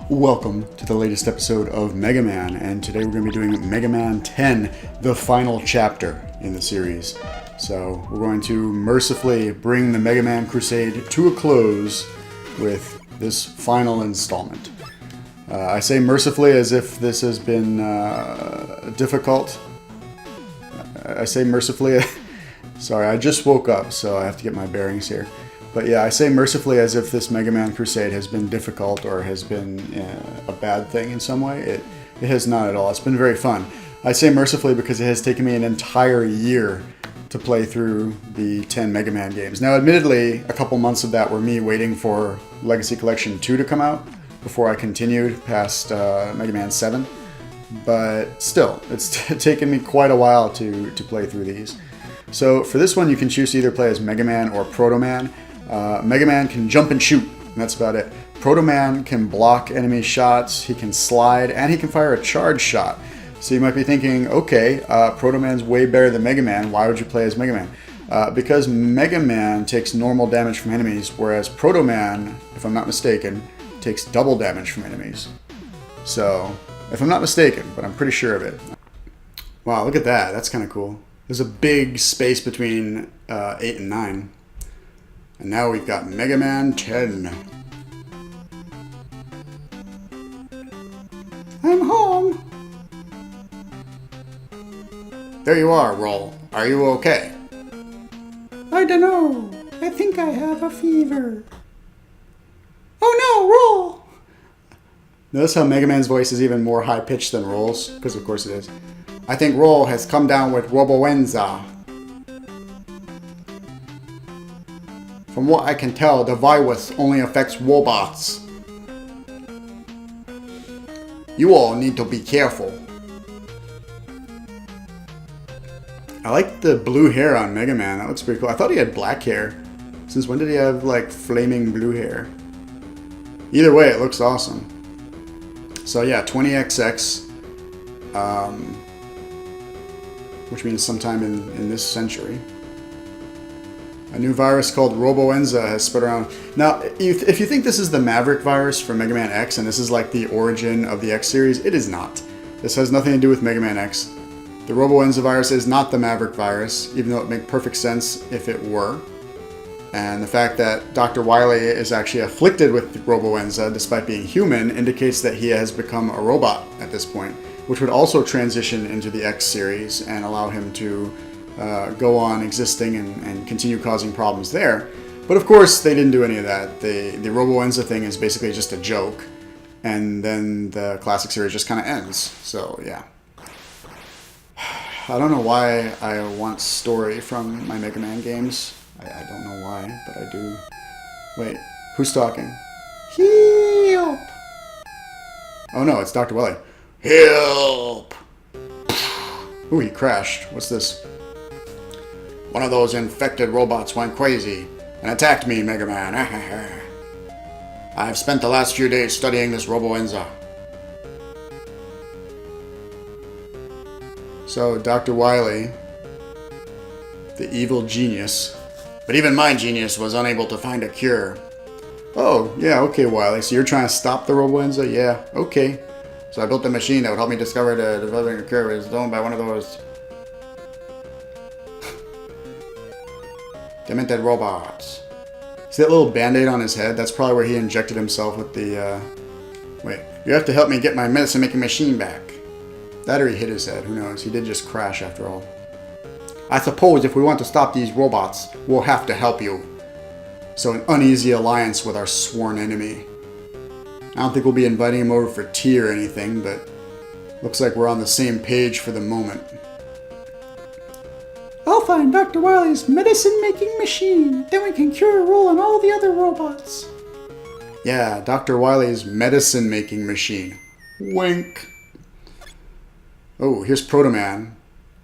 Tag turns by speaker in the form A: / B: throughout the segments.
A: Welcome to the latest episode of Mega Man, and today we're going to be doing Mega Man 10, the final chapter in the series. So we're going to mercifully bring the Mega Man Crusade to a close with this final installment. I say mercifully as if this has been difficult. I say mercifully. Sorry, I just woke up, so I have to get my bearings here. But yeah, I say mercifully as if this Mega Man Crusade has been difficult or has been a bad thing in some way. It has not at all. It's been very fun. I say mercifully because it has taken me an entire year to play through the 10 Mega Man games. Now, admittedly, a couple months of that were me waiting for Legacy Collection 2 to come out before I continued past Mega Man 7. But still, it's taken me quite a while to play through these. So for this one, you can choose to either play as Mega Man or Proto Man. Mega Man can jump and shoot, and that's about it. Proto Man can block enemy shots, he can slide, and he can fire a charge shot. So you might be thinking, okay, Proto Man's way better than Mega Man, why would you play as Mega Man? Because Mega Man takes normal damage from enemies, whereas Proto Man, if I'm not mistaken, takes double damage from enemies. So, if I'm not mistaken, but I'm pretty sure of it. Wow, look at that, that's kind of cool. There's a big space between 8 and 9. And now we've got Mega Man 10. I'm home. There you are, Roll. Are you okay? I don't know. I think I have a fever. Oh no, Roll! Notice how Mega Man's voice is even more high-pitched than Roll's, because of course it is. I think Roll has come down with Roboenza. From what I can tell, the virus only affects robots. You all need to be careful. I like the blue hair on Mega Man. That looks pretty cool. I thought he had black hair. Since when did he have, like, flaming blue hair? Either way, it looks awesome. So yeah, 20XX. Which means sometime in this century. A new virus called Roboenza has spread around. Now, if you think this is the Maverick virus from Mega Man X, and this is like the origin of the X series, it is not. This has nothing to do with Mega Man X. The Roboenza virus is not the Maverick virus, even though it makes perfect sense if it were. And the fact that Dr. Wily is actually afflicted with Roboenza, despite being human, indicates that he has become a robot at this point, which would also transition into the X series and allow him to go on existing and continue causing problems there. But of course, they didn't do any of that. The Roboenza thing is basically just a joke, and then the classic series just kind of ends. So, yeah. I don't know why I want story from my Mega Man games. I don't know why, but I do. Wait, who's talking? Help! Oh no, it's Dr. Wily. Help! Ooh, he crashed. What's this? One of those infected robots went crazy and attacked me, Mega Man. I've spent the last few days studying this Roboenza. So, Dr. Wily, the evil genius. But even my genius was unable to find a cure. Oh, yeah, okay, Wily. So you're trying to stop the Roboenza? Yeah, okay. So I built a machine that would help me discover developing a cure. It was owned by one of those demented robots. See that little band-aid on his head? That's probably where he injected himself with the, Wait, you have to help me get my medicine-making machine back. That or he hit his head, who knows? He did just crash after all. I suppose if we want to stop these robots, we'll have to help you. So an uneasy alliance with our sworn enemy. I don't think we'll be inviting him over for tea or anything, but looks like we're on the same page for the moment. I'll find Dr. Wily's medicine-making machine. Then we can cure Roll and all the other robots. Yeah, Dr. Wily's medicine-making machine. Wink. Oh, here's Proto Man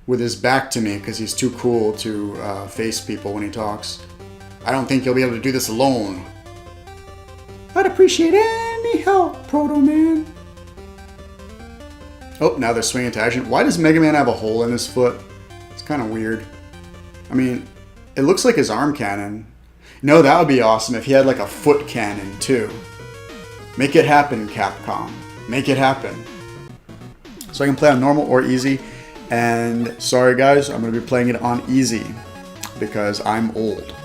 A: with his back to me because he's too cool to face people when he talks. I don't think you'll be able to do this alone. I'd appreciate any help, Proto Man. Oh, now they're swinging to action. Why does Mega Man have a hole in his foot? It's kind of weird. I mean, it looks like his arm cannon. No, that would be awesome if he had like a foot cannon too. Make it happen, Capcom. Make it happen. So I can play on normal or easy. And sorry guys, I'm going to be playing it on easy because I'm old.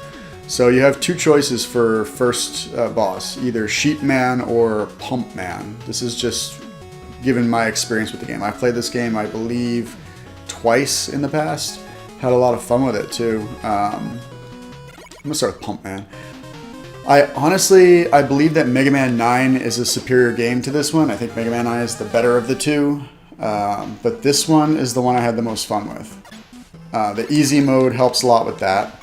A: So you have two choices for first boss, either Sheep Man or Pump Man. This is just given my experience with the game. I've played this game, I believe, twice in the past. Had a lot of fun with it too. I'm going to start with Pump Man. I believe that Mega Man 9 is a superior game to this one. I think Mega Man 9 is the better of the two. But this one is the one I had the most fun with. The easy mode helps a lot with that.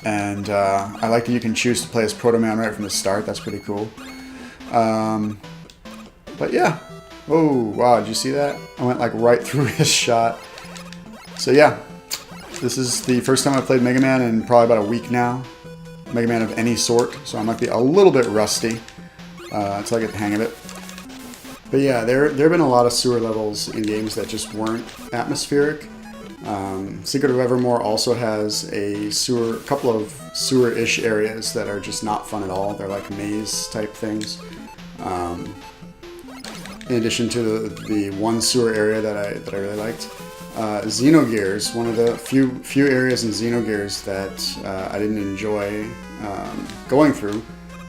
A: And I like that you can choose to play as Proto Man right from the start. That's pretty cool. But yeah. Oh, wow, did you see that? I went like right through his shot. So yeah, this is the first time I've played Mega Man in probably about a week now. Mega Man of any sort, so I might be a little bit rusty until I get the hang of it. But yeah, there have been a lot of sewer levels in games that just weren't atmospheric. Secret of Evermore also has a couple of sewer-ish areas that are just not fun at all. They're like maze-type things. In addition to the one sewer area that I really liked. Xenogears, one of the few areas in Xenogears that I didn't enjoy going through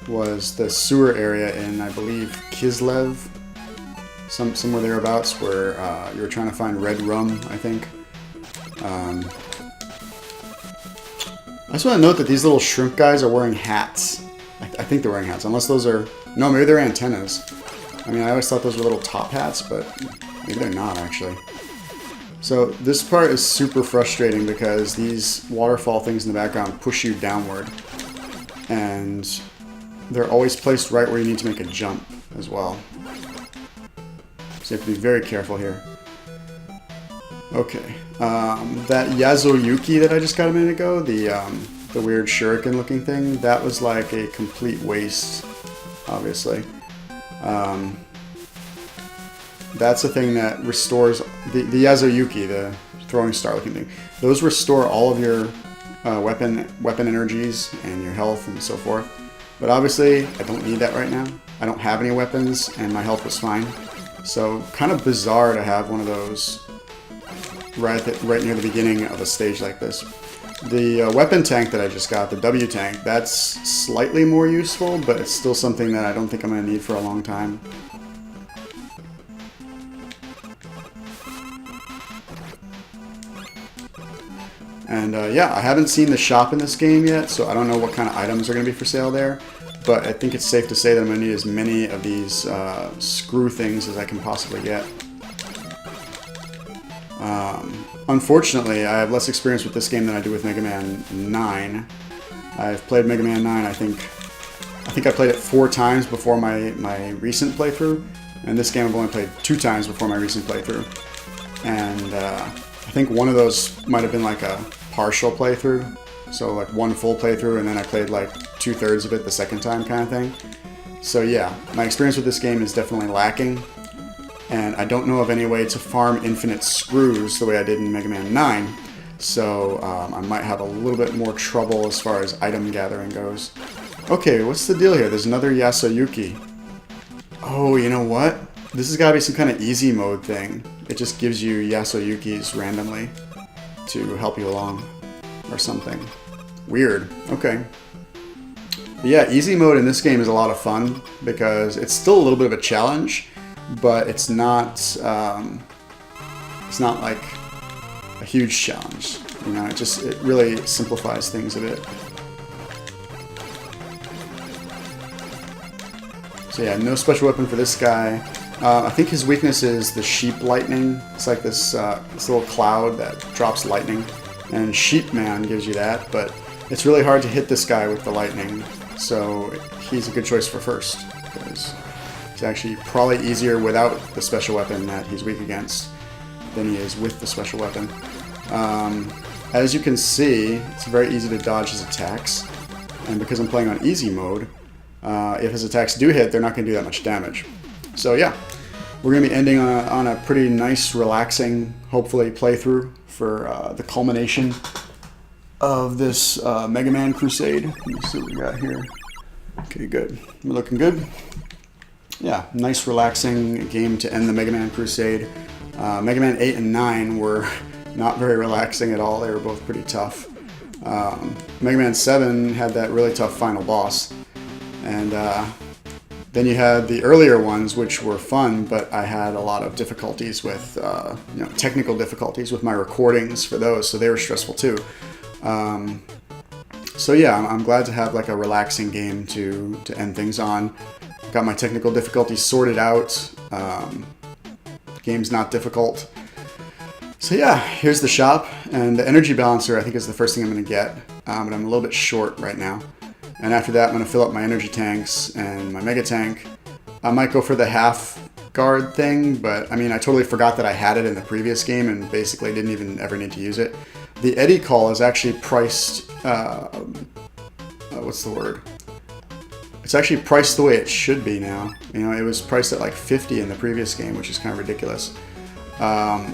A: was the sewer area in, I believe, Kislev, somewhere thereabouts, where you were trying to find red rum, I think. I just want to note that these little shrimp guys are wearing hats. I think they're wearing hats, unless those are... No, maybe they're antennas. I mean, I always thought those were little top hats, but maybe they're not, actually. So this part is super frustrating because these waterfall things in the background push you downward. And they're always placed right where you need to make a jump as well. So you have to be very careful here. Okay. That Yazoyuki that I just got a minute ago, the weird shuriken looking thing, that was like a complete waste, obviously. That's a thing that restores the Yazoyuki, the throwing star looking thing. Those restore all of your weapon energies and your health and so forth. But obviously, I don't need that right now. I don't have any weapons, and my health was fine. So, kind of bizarre to have one of those right near the beginning of a stage like this. The weapon tank that I just got, the W tank, that's slightly more useful, but it's still something that I don't think I'm going to need for a long time. And yeah, I haven't seen the shop in this game yet, so I don't know what kind of items are going to be for sale there. But I think it's safe to say that I'm going to need as many of these screw things as I can possibly get. Unfortunately, I have less experience with this game than I do with Mega Man 9. I've played Mega Man 9, I think I played it 4 times before my recent playthrough. And this game I've only played 2 times before my recent playthrough. And I think one of those might have been like a partial playthrough. So like one full playthrough, and then I played like 2/3 of it the second time kind of thing. So yeah, my experience with this game is definitely lacking. And I don't know of any way to farm infinite screws the way I did in Mega Man 9. So I might have a little bit more trouble as far as item gathering goes. Okay, what's the deal here? There's another Yasoyuki. Oh, you know what? This has got to be some kind of easy mode thing. It just gives you Yasoyukis randomly to help you along or something. Weird. Okay. But yeah, easy mode in this game is a lot of fun because it's still a little bit of a challenge, but it's not like a huge challenge. You know, it really simplifies things a bit. So yeah, no special weapon for this guy. I think his weakness is the sheep lightning. It's like this little cloud that drops lightning. And Sheep Man gives you that, but it's really hard to hit this guy with the lightning. So he's a good choice for first, because it's actually probably easier without the special weapon that he's weak against than he is with the special weapon. As you can see, it's very easy to dodge his attacks. And because I'm playing on easy mode, if his attacks do hit, they're not going to do that much damage. So yeah, we're going to be ending on a pretty nice, relaxing, hopefully, playthrough for the culmination of this Mega Man Crusade. Let me see what we got here. Okay, good. We're looking good. yeah, nice relaxing game to end the Mega Man Crusade. Mega Man 8 and 9 were not very relaxing at all. They were both pretty tough. Mega Man 7 had that really tough final boss. And then you had the earlier ones, which were fun, but I had a lot of difficulties with, technical difficulties with my recordings for those, so they were stressful too. So yeah, I'm glad to have like a relaxing game to end things on. Got my technical difficulties sorted out. Game's not difficult. So yeah, here's the shop, and the energy balancer I think is the first thing I'm going to get, but I'm a little bit short right now. And after that, I'm going to fill up my energy tanks and my mega tank. I might go for the half guard thing, but I mean, I totally forgot that I had it in the previous game and basically didn't even ever need to use it. The Eddie Call is actually priced, what's the word? It's actually priced the way it should be now. You know, it was priced at like 50 in the previous game, which is kind of ridiculous. Okay,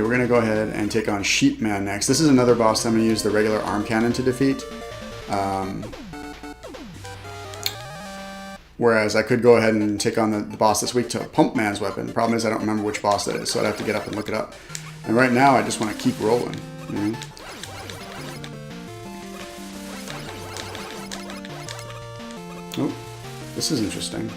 A: we're going to go ahead and take on Sheepman next. This is another boss I'm going to use the regular arm cannon to defeat. Whereas I could go ahead and take on the boss this week to Pump Man's weapon. The problem is I don't remember which boss that is, so I'd have to get up and look it up. And right now I just want to keep rolling. You know? Oh, this is interesting.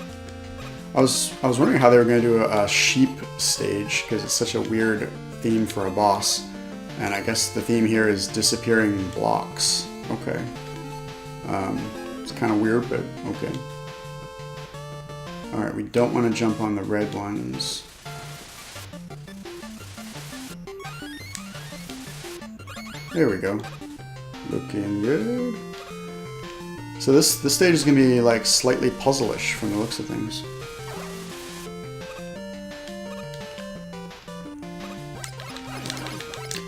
A: I was wondering how they were going to do a sheep stage, because it's such a weird theme for a boss. And I guess the theme here is disappearing blocks. Okay. It's kind of weird, but okay. Alright, we don't want to jump on the red ones. There we go. Looking good. So this stage is going to be like slightly puzzle-ish from the looks of things.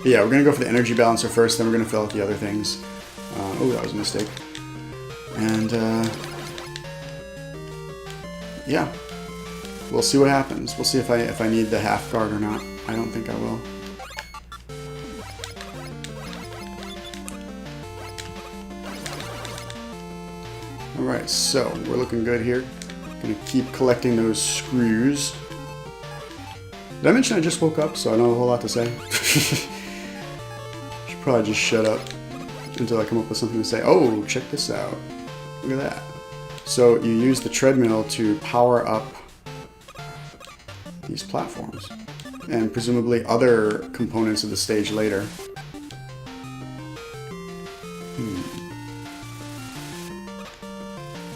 A: But yeah, we're going to go for the energy balancer first, then we're going to fill out the other things. Oh, that was a mistake. And yeah, we'll see what happens. We'll see if I need the half guard or not. I don't think I will. Alright, so we're looking good here. Gonna keep collecting those screws. Did I mention I just woke up, so I don't have a whole lot to say? Should probably just shut up until I come up with something to say. Oh, check this out. Look at that. So you use the treadmill to power up these platforms, and presumably other components of the stage later.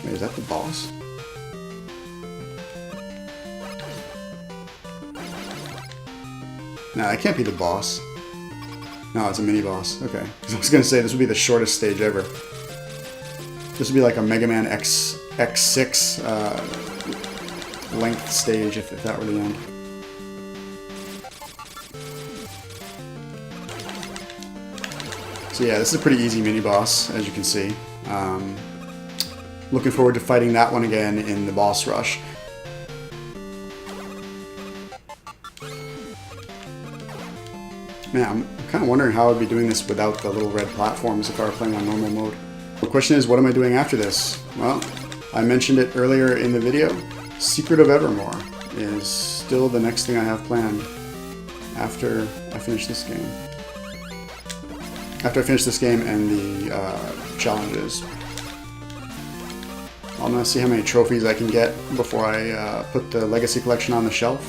A: Wait, is that the boss? Nah, that can't be the boss. No, it's a mini-boss. Okay. I was going to say, this would be the shortest stage ever. This would be like a Mega Man X6 length stage if that were the end. So yeah, this is a pretty easy mini-boss, as you can see. Looking forward to fighting that one again in the boss rush. Man, I'm kind of wondering how I'd be doing this without the little red platforms if I were playing on normal mode. The question is, what am I doing after this? Well, I mentioned it earlier in the video. Secret of Evermore is still the next thing I have planned after I finish this game. After I finish this game and the challenges. I'm going to see how many trophies I can get before I put the Legacy Collection on the shelf.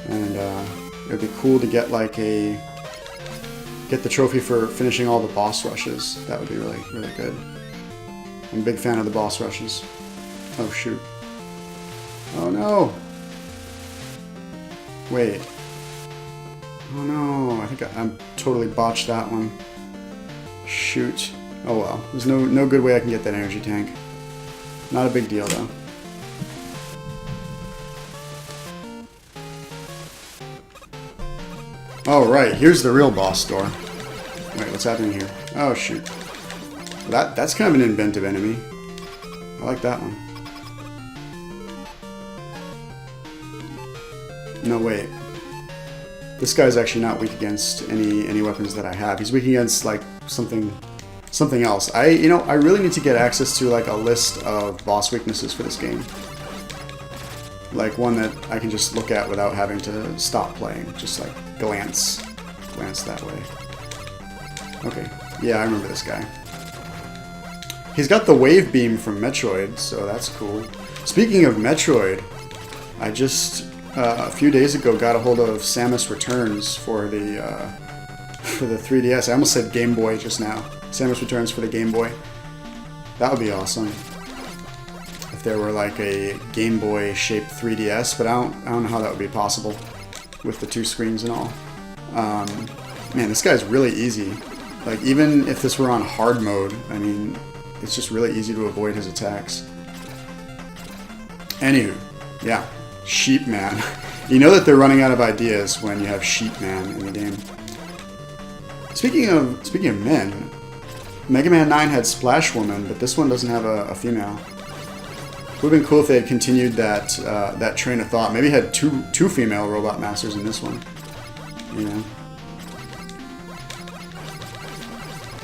A: And it would be cool to get like get the trophy for finishing all the boss rushes. That would be really, really good. I'm a big fan of the boss rushes. Oh shoot. Oh no! Wait. Oh no, I think I'm totally botched that one. Shoot. Oh well. There's no good way I can get that energy tank. Not a big deal though. Oh right, here's the real boss door. Wait, what's happening here? Oh shoot. That's kind of an inventive enemy. I like that one. No wait. This guy's actually not weak against any weapons that I have. He's weak against like something else. I really need to get access to like a list of boss weaknesses for this game. Like one that I can just look at without having to stop playing. Just like glance that way. Okay, yeah, I remember this guy. He's got the wave beam from Metroid, so that's cool. Speaking of Metroid, I just a few days ago got a hold of Samus Returns for the 3DS. I almost said Game Boy just now. Samus Returns for the Game Boy. That would be awesome if there were like a Game Boy shaped 3DS, but I don't know how that would be possible with the 2 screens and all. Man, this guy's really easy. Like, even if this were on hard mode, I mean, it's just really easy to avoid his attacks. Anywho, yeah, Sheep Man. You know that they're running out of ideas when you have Sheep Man in the game. Speaking of men, Mega Man 9 had Splash Woman, but this one doesn't have a female. It would have been cool if they had continued that train of thought. Maybe had two female Robot Masters in this one. You know?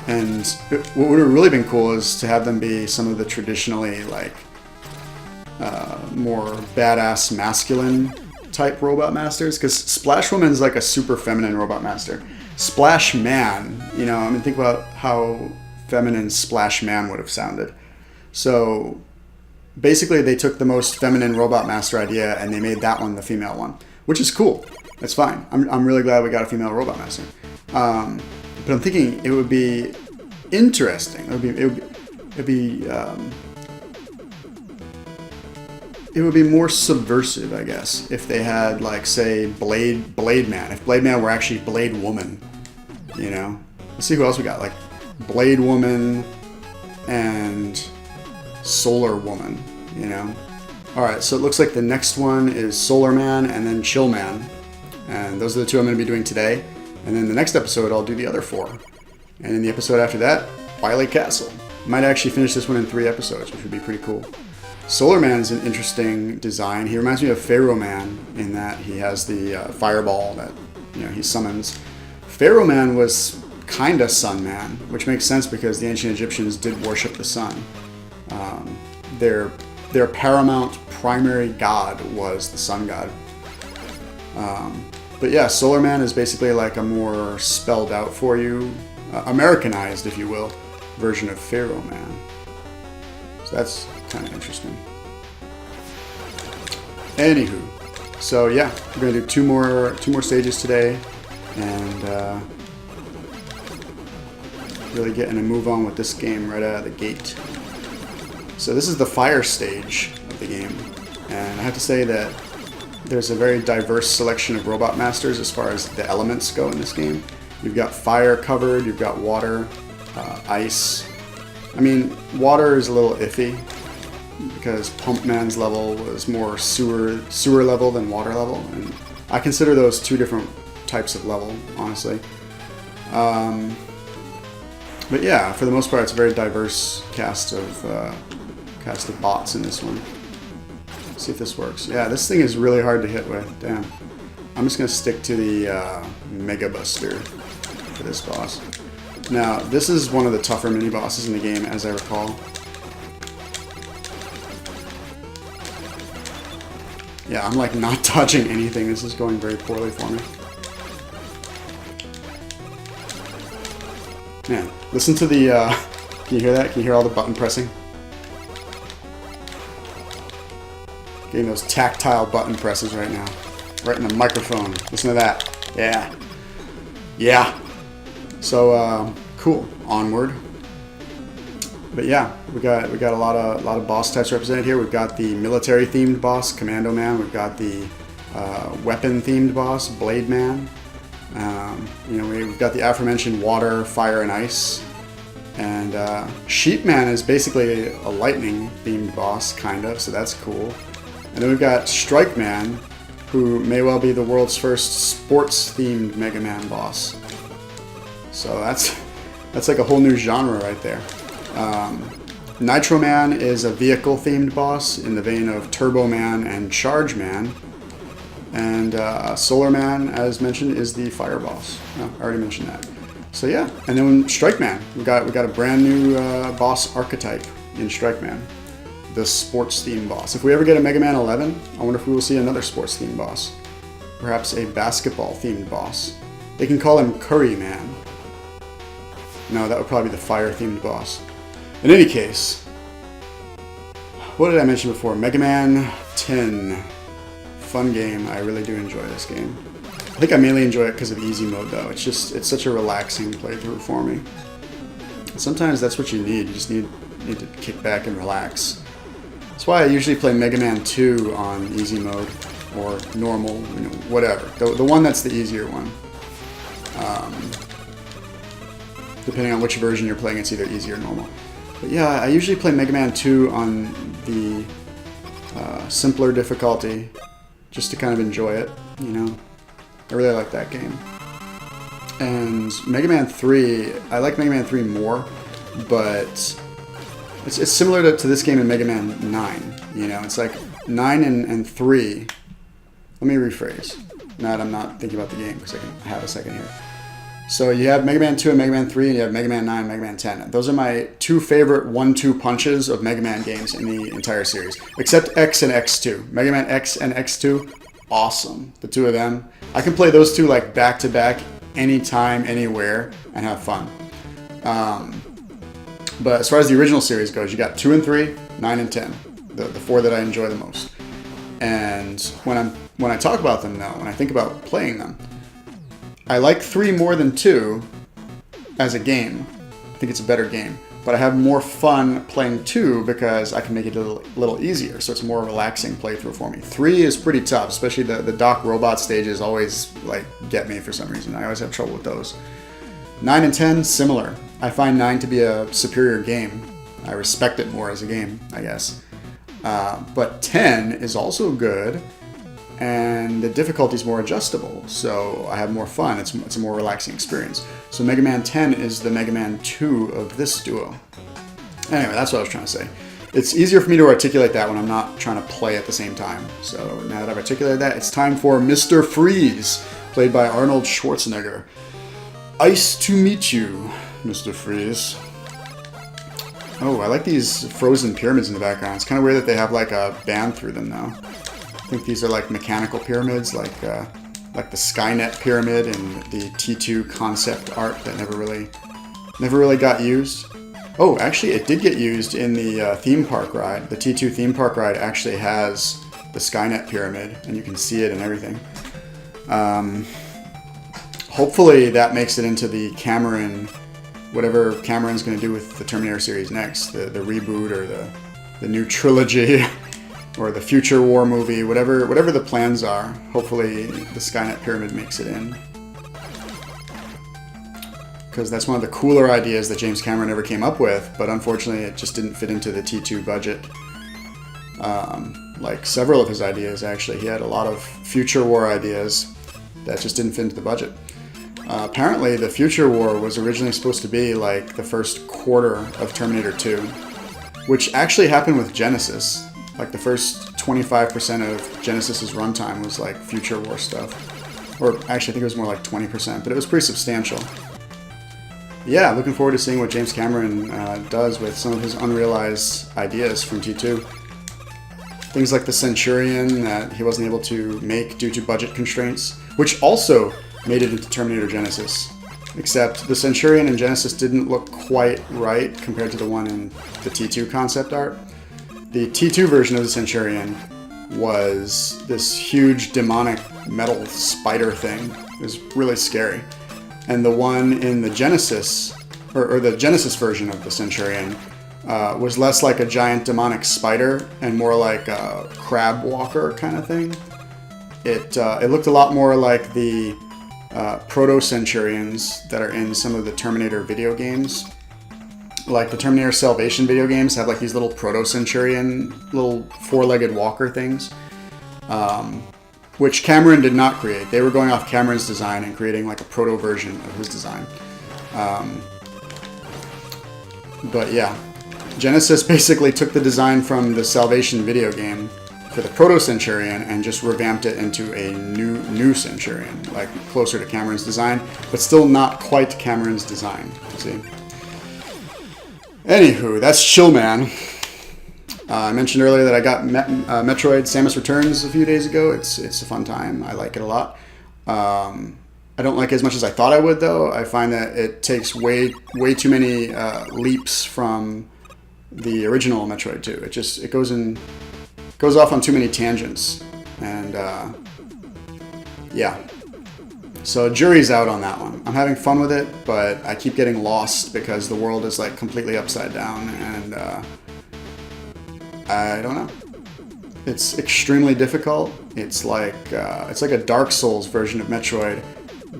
A: And what would have really been cool is to have them be some of the traditionally, like, more badass masculine type Robot Masters. Because Splash Woman's like a super feminine Robot Master. Splash Man, you know, I mean, think about how feminine Splash Man would have sounded. So basically they took the most feminine Robot Master idea and they made that one the female one, which is cool. That's fine. I'm really glad we got a female Robot Master. But I'm thinking it would be interesting. It would be more subversive, I guess, if they had, like, say, Blade Man. If Blade Man were actually Blade Woman, you know. Let's see who else we got. Like Blade Woman and Solar Woman, you know. All right, so it looks like the next one is Solar Man and then Chill Man, and those are the 2 I'm going to be doing today. And then the next episode, I'll do the other 4. And in the episode after that, Twilight Castle. Might actually finish this one in 3 episodes, which would be pretty cool. Solar Man's an interesting design. He reminds me of Pharaoh Man in that he has the fireball that, you know, he summons. Pharaoh Man was kind of Sun Man, which makes sense because the ancient Egyptians did worship the sun. Their paramount primary god was the sun god. But yeah, Solar Man is basically like a more spelled out for you, Americanized, if you will, version of Pharaoh Man. So that's kind of interesting. Anywho, so yeah, we're gonna do two more stages today, and really getting a move on with this game right out of the gate. So this is the fire stage of the game, and I have to say that there's a very diverse selection of Robot Masters as far as the elements go in this game. You've got fire covered, you've got water, ice. I mean, water is a little iffy because Pump Man's level was more sewer level than water level, and I consider those 2 different types of level, honestly. But yeah, for the most part, it's a very diverse cast of bots in this one. Let's see if this works. Yeah, this thing is really hard to hit with. Damn. I'm just gonna stick to the Mega Buster for this boss. Now, this is one of the tougher mini bosses in the game, as I recall. Yeah, I'm like not dodging anything. This is going very poorly for me. Man, listen to the, can you hear that? Can you hear all the button pressing? Getting those tactile button presses right now. Right in the microphone. Listen to that. Yeah. Yeah. So, cool. Onward. But yeah, we got a lot of boss types represented here. We've got the military themed boss, Commando Man. We've got the weapon themed boss, Blade Man. You know, we've got the aforementioned water, fire, and ice. And Sheep Man is basically a lightning themed boss, kind of, so that's cool. And then we've got Strike Man, who may well be the world's first sports themed Mega Man boss. So that's like a whole new genre right there. Nitro Man is a vehicle-themed boss in the vein of Turbo Man and Charge Man. And Solar Man, as mentioned, is the fire boss. Oh, I already mentioned that. So yeah, and then Strike Man. We got a brand new boss archetype in Strike Man. the sports theme boss. If we ever get a Mega Man 11, I wonder if we will see another sports theme boss. Perhaps a basketball themed boss. They can call him Curry Man. No, that would probably be the fire themed boss. In any case, what did I mention before? Mega Man 10. Fun game. I really do enjoy this game. I think I mainly enjoy it because of easy mode though. It's such a relaxing playthrough for me. Sometimes that's what you need. You just need to kick back and relax. That's why I usually play Mega Man 2 on easy mode or normal, whatever. The one that's the easier one. Depending on which version you're playing, it's either easy or normal. But yeah, I usually play Mega Man 2 on the simpler difficulty, just to kind of enjoy it, I really like that game. And Mega Man 3, I like Mega Man 3 more, but it's similar to this game in Mega Man 9, It's like 9 and 3. Let me rephrase. Now that I'm not thinking about the game, because I can have a second here. So you have Mega Man 2 and Mega Man 3, and you have Mega Man 9 and Mega Man 10. Those are my two favorite 1-2 punches of Mega Man games in the entire series. Except X and X2. Mega Man X and X2, awesome. The two of them. I can play those two like back to back, anytime, anywhere, and have fun. But as far as the original series goes, you got 2 and 3, 9 and 10. The four that I enjoy the most. And when I talk about them now, when I think about playing them, I like 3 more than 2 as a game. I think it's a better game. But I have more fun playing 2 because I can make it a little easier. So it's a more relaxing playthrough for me. 3 is pretty tough, especially the Doc Robot stages always get me for some reason. I always have trouble with those. 9 and 10, similar. I find 9 to be a superior game. I respect it more as a game, I guess. But 10 is also good. And the difficulty is more adjustable, so I have more fun. It's a more relaxing experience. So Mega Man 10 is the Mega Man 2 of this duo. Anyway, that's what I was trying to say. It's easier for me to articulate that when I'm not trying to play at the same time. So now that I've articulated that, it's time for Mr. Freeze, played by Arnold Schwarzenegger. Ice to meet you, Mr. Freeze. Oh, I like these frozen pyramids in the background. It's kind of weird that they have like a band through them now. I think these are like mechanical pyramids, like the Skynet pyramid and the T2 concept art that never really got used. Oh, actually, it did get used in the theme park ride. The T2 theme park ride actually has the Skynet pyramid, and you can see it and everything. Hopefully, that makes it into the Cameron, whatever Cameron's going to do with the Terminator series next, the reboot or the new trilogy. Or the Future War movie, whatever the plans are. Hopefully the Skynet Pyramid makes it in. Because that's one of the cooler ideas that James Cameron ever came up with, but unfortunately it just didn't fit into the T2 budget. Like several of his ideas, actually. He had a lot of Future War ideas that just didn't fit into the budget. Apparently the Future War was originally supposed to be like the first quarter of Terminator 2, which actually happened with Genesis. Like the first 25% of Genesis's runtime was like Future War stuff. Or actually I think it was more like 20%, but it was pretty substantial. Yeah, looking forward to seeing what James Cameron does with some of his unrealized ideas from T2. Things like the Centurion that he wasn't able to make due to budget constraints, which also made it into Terminator Genesis. Except the Centurion in Genesis didn't look quite right compared to the one in the T2 concept art. The T2 version of the Centurion was this huge demonic metal spider thing. It was really scary. And the one in the Genesis, or the Genesis version of the Centurion, was less like a giant demonic spider and more like a crab walker kind of thing. It looked a lot more like the Proto-Centurions that are in some of the Terminator video games. Like the Terminator Salvation video games have like these little Proto-Centurion, little four-legged walker things, which Cameron did not create. They were going off Cameron's design and creating like a proto version of his design. But yeah, Genesis basically took the design from the Salvation video game for the Proto-Centurion and just revamped it into a new Centurion, like closer to Cameron's design, but still not quite Cameron's design, you see. Anywho, that's Chill Man. I mentioned earlier that I got Metroid Samus Returns a few days ago. It's a fun time. I like it a lot. I don't like it as much as I thought I would, though. I find that it takes way too many leaps from the original Metroid 2. It goes off on too many tangents, and yeah. So jury's out on that one. I'm having fun with it, but I keep getting lost because the world is like completely upside down, and I don't know. It's extremely difficult. It's like a Dark Souls version of Metroid.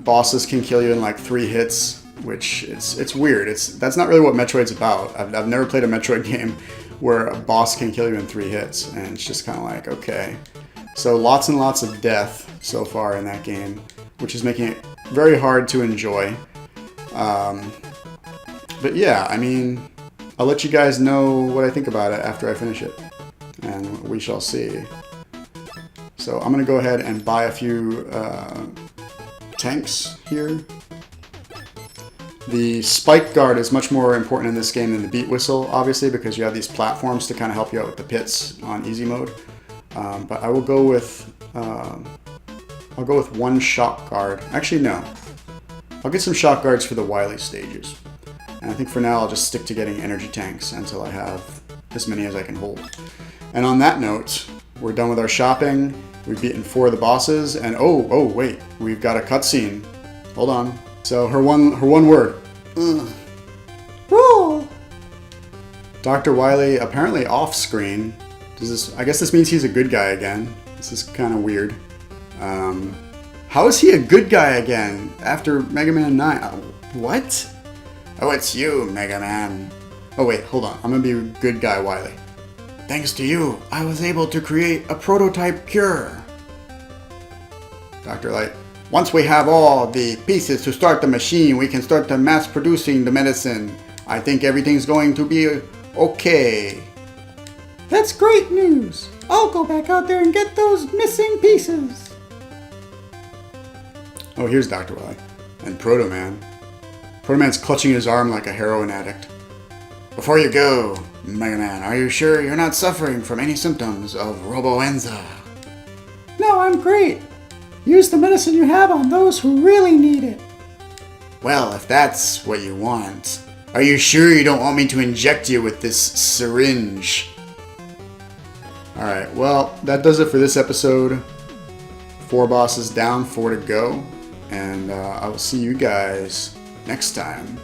A: Bosses can kill you in like 3 hits, which it's weird. That's not really what Metroid's about. I've never played a Metroid game where a boss can kill you in 3 hits, and it's just kind of like, okay. So lots and lots of death so far in that game, which is making it very hard to enjoy. But yeah, I mean, I'll let you guys know what I think about it after I finish it, and we shall see. So I'm gonna go ahead and buy a few tanks here. The spike guard is much more important in this game than the beat whistle, obviously, because you have these platforms to kind of help you out with the pits on easy mode. But I will go with I'll go with 1 shock guard. Actually, no. I'll get some shock guards for the Wily stages. And I think for now I'll just stick to getting energy tanks until I have as many as I can hold. And on that note, we're done with our shopping. We've beaten 4 of the bosses, and oh wait, we've got a cutscene. Hold on. So her one word. Roll. Dr. Wily apparently off screen. I guess this means he's a good guy again. This is kind of weird. How is he a good guy again after Mega Man 9? What? Oh, it's you, Mega Man. Oh wait, hold on. I'm gonna be good guy Wily. Thanks to you, I was able to create a prototype cure. Dr. Light. Once we have all the pieces to start the machine, we can start to mass producing the medicine. I think everything's going to be okay. That's great news. I'll go back out there and get those missing pieces. Oh, here's Dr. Wily. And Proto Man. Proto Man's clutching his arm like a heroin addict. Before you go, Mega Man, are you sure you're not suffering from any symptoms of Roboenza? No, I'm great. Use the medicine you have on those who really need it. Well, if that's what you want, are you sure you don't want me to inject you with this syringe? Alright, well, that does it for this episode. 4 bosses down, 4 to go. And I will see you guys next time.